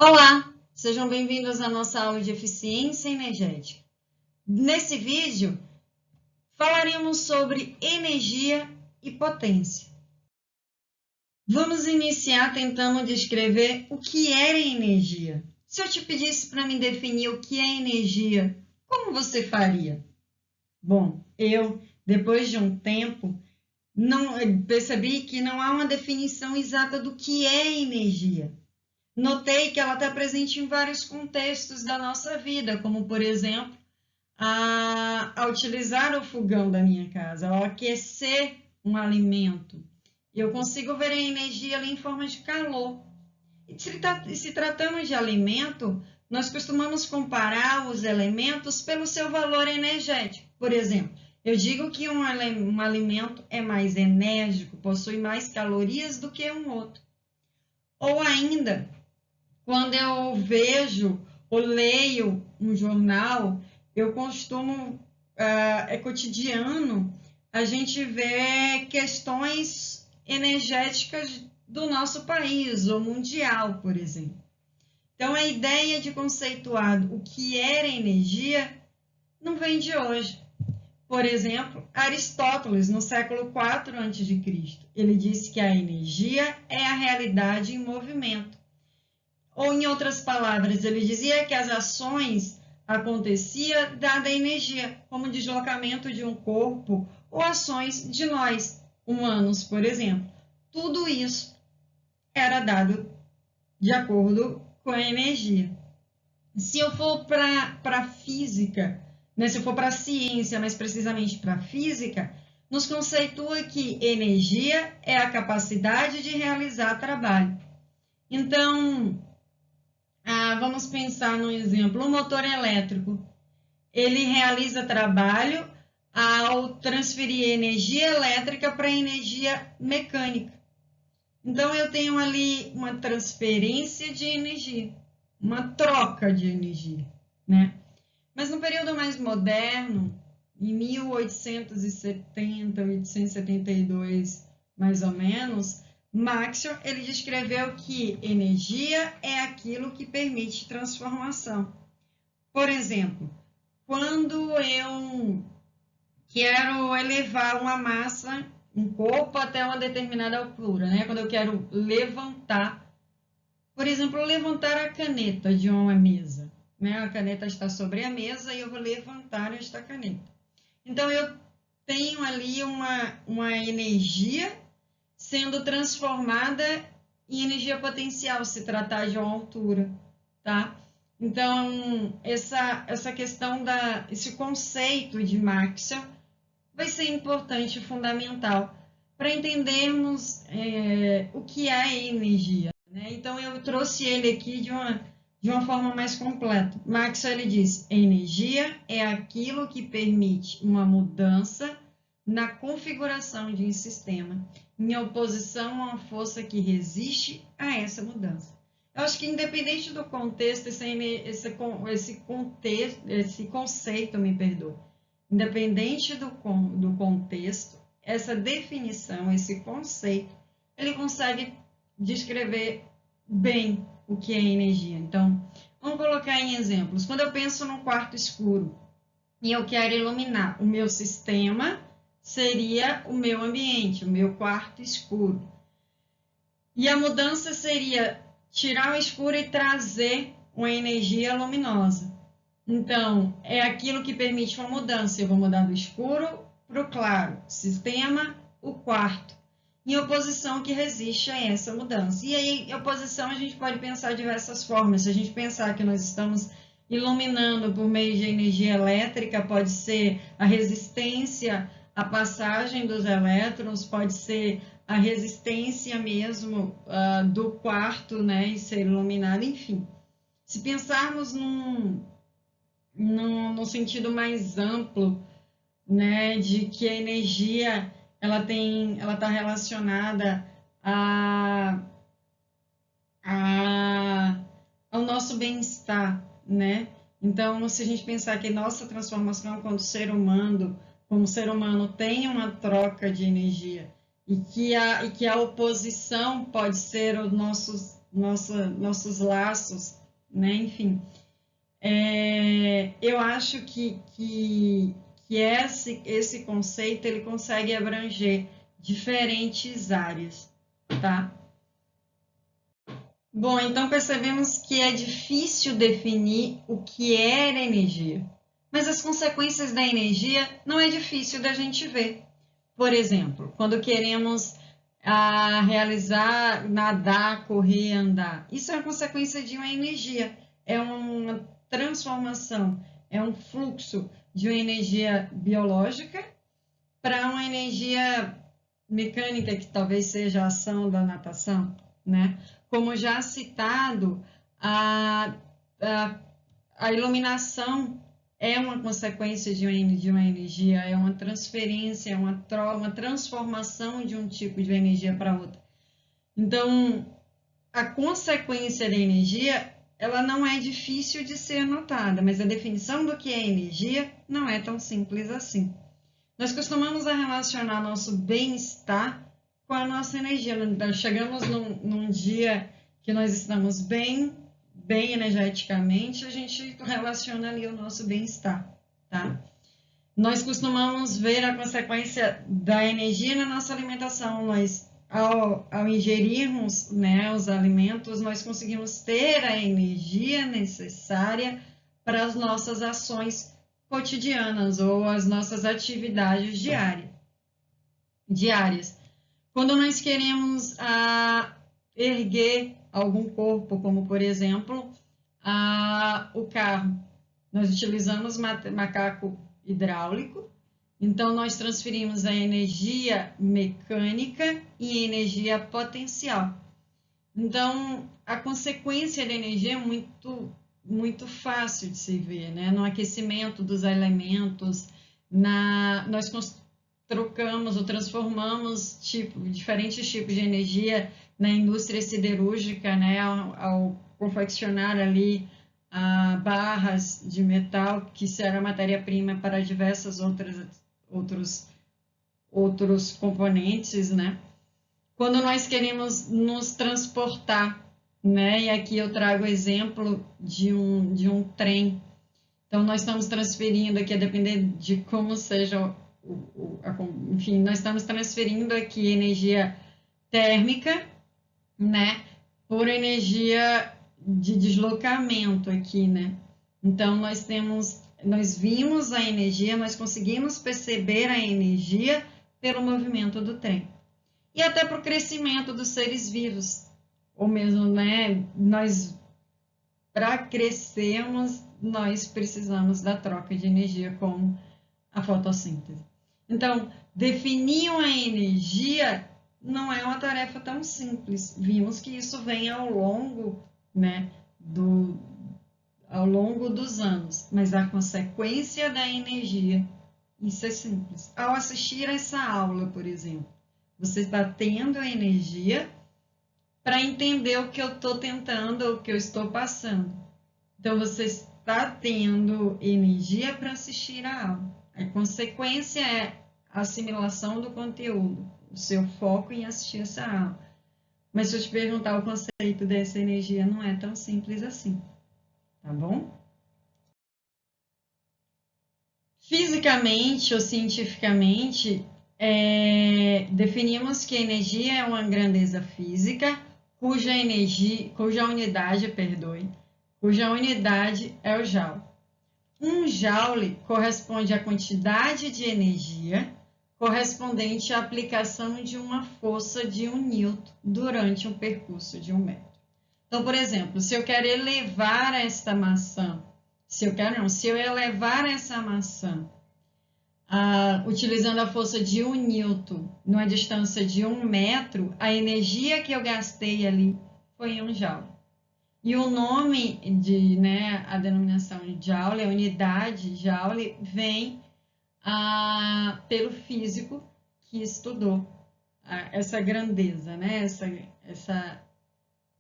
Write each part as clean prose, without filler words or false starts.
Olá, sejam bem-vindos à nossa aula de eficiência energética. Nesse vídeo, falaremos sobre energia e potência. Vamos iniciar tentando descrever o que é energia. Se eu te pedisse para me definir o que é energia, como você faria? Bom, depois de um tempo, percebi que não há uma definição exata do que é energia. Notei que ela está presente em vários contextos da nossa vida, como, por exemplo, a utilizar o fogão da minha casa, ao aquecer um alimento. Eu consigo ver a energia ali em forma de calor. E se tratando de alimento, nós costumamos comparar os elementos pelo seu valor energético. Por exemplo, eu digo que um alimento é mais enérgico, possui mais calorias do que um outro. Ou ainda, quando eu vejo ou leio um jornal, eu costumo, é cotidiano, a gente vê questões energéticas do nosso país ou mundial, por exemplo. Então, a ideia de conceituar o que era energia não vem de hoje. Por exemplo, Aristóteles, no século IV a.C., ele disse que a energia é a realidade em movimento. Ou, em outras palavras, ele dizia que as ações aconteciam dada a energia, como o deslocamento de um corpo ou ações de nós, humanos, por exemplo. Tudo isso era dado de acordo com a energia. Se eu for para a física, se eu for para a ciência, mais precisamente para a física, nos conceitua que energia é a capacidade de realizar trabalho. Então, vamos pensar num exemplo, um motor elétrico. Ele realiza trabalho ao transferir energia elétrica para energia mecânica. Então, eu tenho ali uma transferência de energia, uma troca de energia, né? Mas no período mais moderno, em 1870, 1872, mais ou menos, Maxwell ele descreveu que energia é aquilo que permite transformação. Por exemplo, quando eu quero elevar uma massa, um corpo até uma determinada altura, né? Quando eu quero levantar, por exemplo, levantar a caneta de uma mesa, né? A caneta está sobre a mesa e eu vou levantar esta caneta. Então, eu tenho ali uma energia sendo transformada em energia potencial, se tratar de uma altura, tá? Então, essa questão esse conceito de Maxwell vai ser importante e fundamental para entendermos o que é energia, né? Então, eu trouxe ele aqui de uma forma mais completa. Maxwell ele diz: energia é aquilo que permite uma mudança na configuração de um sistema, em oposição a uma força que resiste a essa mudança. Eu acho que, independente do contexto, esse conceito, independente do contexto, essa definição, esse conceito, ele consegue descrever bem o que é energia. Então, vamos colocar em exemplos. Quando eu penso num quarto escuro e eu quero iluminar o meu sistema, seria o meu ambiente, o meu quarto escuro. E a mudança seria tirar o escuro e trazer uma energia luminosa. Então, é aquilo que permite uma mudança. Eu vou mudar do escuro para o claro. Sistema, o quarto. Em oposição que resiste a essa mudança. E aí, em oposição, a gente pode pensar de diversas formas. Se a gente pensar que nós estamos iluminando por meio de energia elétrica, pode ser a resistência à passagem dos elétrons, pode ser a resistência mesmo do quarto, né, e ser iluminado, enfim. Se pensarmos no sentido mais amplo, né, de que a energia ela está relacionada ao nosso bem-estar, né? Então, se a gente pensar que nossa transformação como ser humano tem uma troca de energia e que a oposição pode ser os nossos nossos laços, né? Enfim, eu acho que esse conceito ele consegue abranger diferentes áreas, tá? Bom, então percebemos que é difícil definir o que é energia, mas as consequências da energia não é difícil da gente ver. Por exemplo, quando queremos realizar, nadar, correr, andar, isso é uma consequência de uma energia, é uma transformação, é um fluxo de uma energia biológica para uma energia mecânica, que talvez seja a ação da natação, né? Como já citado, a iluminação é uma consequência de uma energia, é uma transferência, é uma transformação de um tipo de energia para outra. Então, a consequência da energia, ela não é difícil de ser anotada, mas a definição do que é energia não é tão simples assim. Nós costumamos relacionar nosso bem-estar com a nossa energia. Nós chegamos num dia que nós estamos bem energeticamente, a gente relaciona ali o nosso bem-estar, tá? Nós costumamos ver a consequência da energia na nossa alimentação. Nós, ao ingerirmos, né, os alimentos, nós conseguimos ter a energia necessária para as nossas ações cotidianas ou as nossas atividades diárias. Quando nós queremos erguer algum corpo, como por exemplo o carro, nós utilizamos macaco hidráulico, então nós transferimos a energia mecânica e energia potencial. Então a consequência da energia é muito fácil de se ver, né? No aquecimento dos elementos, nós trocamos ou transformamos diferentes tipos de energia na indústria siderúrgica, né? Ao confeccionar ali barras de metal, que será matéria-prima para diversas outros componentes, né? Quando nós queremos nos transportar, né? E aqui eu trago o exemplo de um trem. Então, nós estamos transferindo aqui, a depender de como seja, enfim, nós estamos transferindo aqui energia térmica, né? Por energia de deslocamento aqui, né? Então, nós vimos a energia, nós conseguimos perceber a energia pelo movimento do trem. E até para o crescimento dos seres vivos, ou mesmo, né, para crescermos, nós precisamos da troca de energia com a fotossíntese. Então, definir uma energia não é uma tarefa tão simples. Vimos que isso vem ao longo, né, ao longo dos anos, mas a consequência da energia, isso é simples. Ao assistir essa aula, por exemplo, você está tendo a energia para entender o que eu estou tentando, o que eu estou passando. Então, você está tendo energia para assistir a aula. A consequência é a assimilação do conteúdo, o seu foco em assistir essa aula. Mas se eu te perguntar o conceito dessa energia, não é tão simples assim, tá bom? Fisicamente ou cientificamente, definimos que a energia é uma grandeza física cuja unidade é o joule. Um joule corresponde à quantidade de energia correspondente à aplicação de uma força de 1 newton durante um percurso de 1 metro. Então, por exemplo, se eu quero elevar esta maçã, se eu elevar essa maçã utilizando a força de 1 newton numa distância de 1 metro, a energia que eu gastei ali foi 1 joule. E o nome a denominação de joule, a unidade joule, vem pelo físico que estudou essa grandeza, né?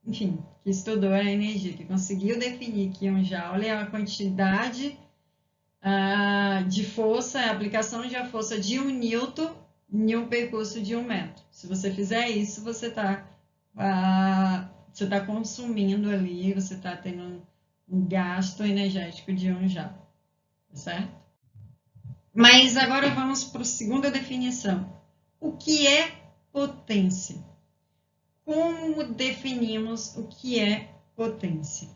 Enfim, que estudou a energia, que conseguiu definir que 1 joule é a quantidade de força, a aplicação de a força de 1 newton em um percurso de 1 metro. Se você fizer isso, você está você está consumindo ali, você está tendo um gasto energético de 1 joule, certo? Mas agora vamos para a segunda definição. O que é potência? Como definimos o que é potência?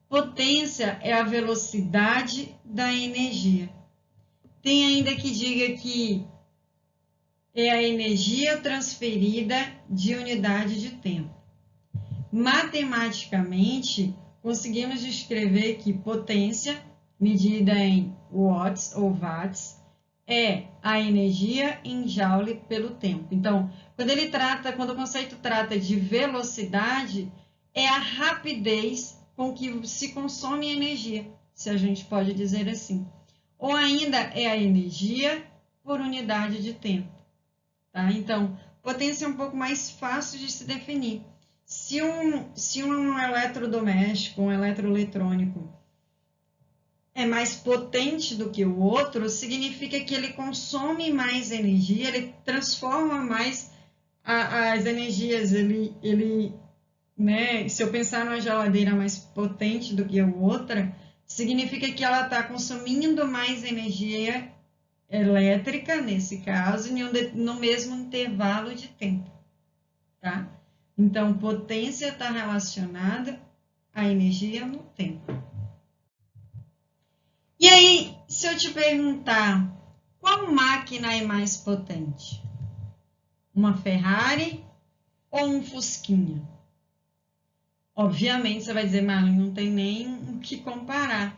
Potência é a velocidade da energia. Tem ainda que diga que é a energia transferida de unidade de tempo. Matematicamente, conseguimos descrever que potência, medida em watts ou watts, é a energia em joule pelo tempo. Então, quando o conceito trata de velocidade, é a rapidez com que se consome energia, se a gente pode dizer assim. Ou ainda é a energia por unidade de tempo. Tá? Então, potência é um pouco mais fácil de se definir. Se um eletrodoméstico, um eletroeletrônico, é mais potente do que o outro, significa que ele consome mais energia, ele transforma mais as energias, né? Se eu pensar numa geladeira mais potente do que a outra, significa que ela está consumindo mais energia elétrica, nesse caso, no mesmo intervalo de tempo, tá? Então, potência está relacionada à energia no tempo. E aí, se eu te perguntar, qual máquina é mais potente? Uma Ferrari ou um Fusquinha? Obviamente, você vai dizer, Marlon, não tem nem o que comparar.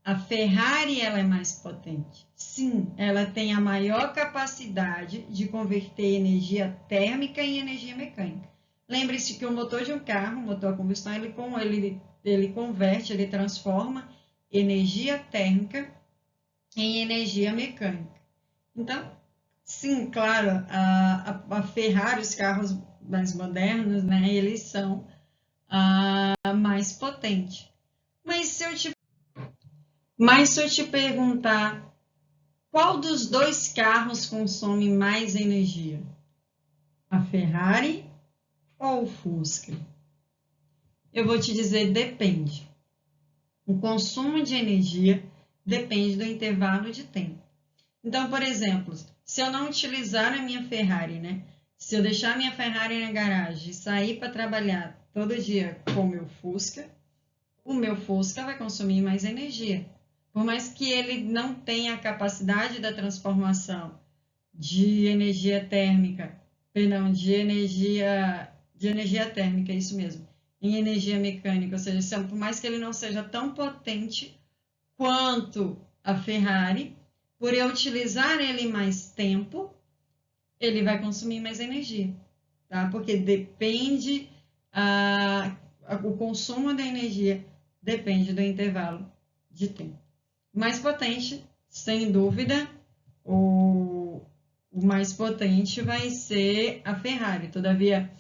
A Ferrari ela é mais potente. Sim, ela tem a maior capacidade de converter energia térmica em energia mecânica. Lembre-se que o motor de um carro, o motor a combustão, ele converte, ele transforma energia térmica em energia mecânica. Então, sim, claro, a Ferrari, os carros mais modernos, né, eles são mais potentes. Mas se eu te perguntar, qual dos dois carros consome mais energia? A Ferrari ou o Fusca? Eu vou te dizer, depende. O consumo de energia depende do intervalo de tempo. Então, por exemplo, se eu não utilizar a minha Ferrari, né? Se eu deixar a minha Ferrari na garagem e sair para trabalhar todo dia com o meu Fusca vai consumir mais energia. Por mais que ele não tenha a capacidade da transformação de energia térmica, perdão, de energia térmica, isso mesmo, em energia mecânica, ou seja, por mais que ele não seja tão potente quanto a Ferrari, por eu utilizar ele mais tempo, ele vai consumir mais energia, tá? Porque depende, o consumo da energia depende do intervalo de tempo. Mais potente, sem dúvida, o mais potente vai ser a Ferrari. Todavia,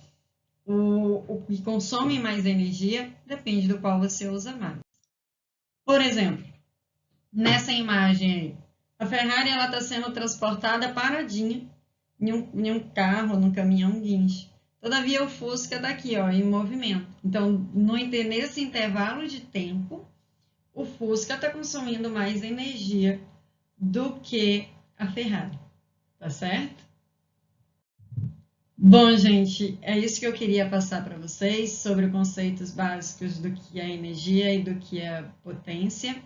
o que consome mais energia depende do qual você usa mais. Por exemplo, nessa imagem aí, a Ferrari está sendo transportada paradinha em um carro, num caminhão guincho. Todavia, o Fusca está aqui, ó, em movimento. Então, nesse intervalo de tempo, o Fusca está consumindo mais energia do que a Ferrari, tá certo? Bom, gente, é isso que eu queria passar para vocês sobre conceitos básicos do que é energia e do que é potência.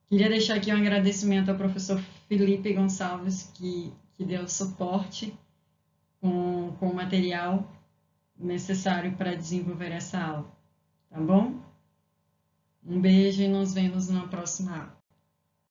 Queria deixar aqui um agradecimento ao professor Felipe Gonçalves, que deu suporte com o material necessário para desenvolver essa aula, tá bom? Um beijo e nos vemos na próxima aula.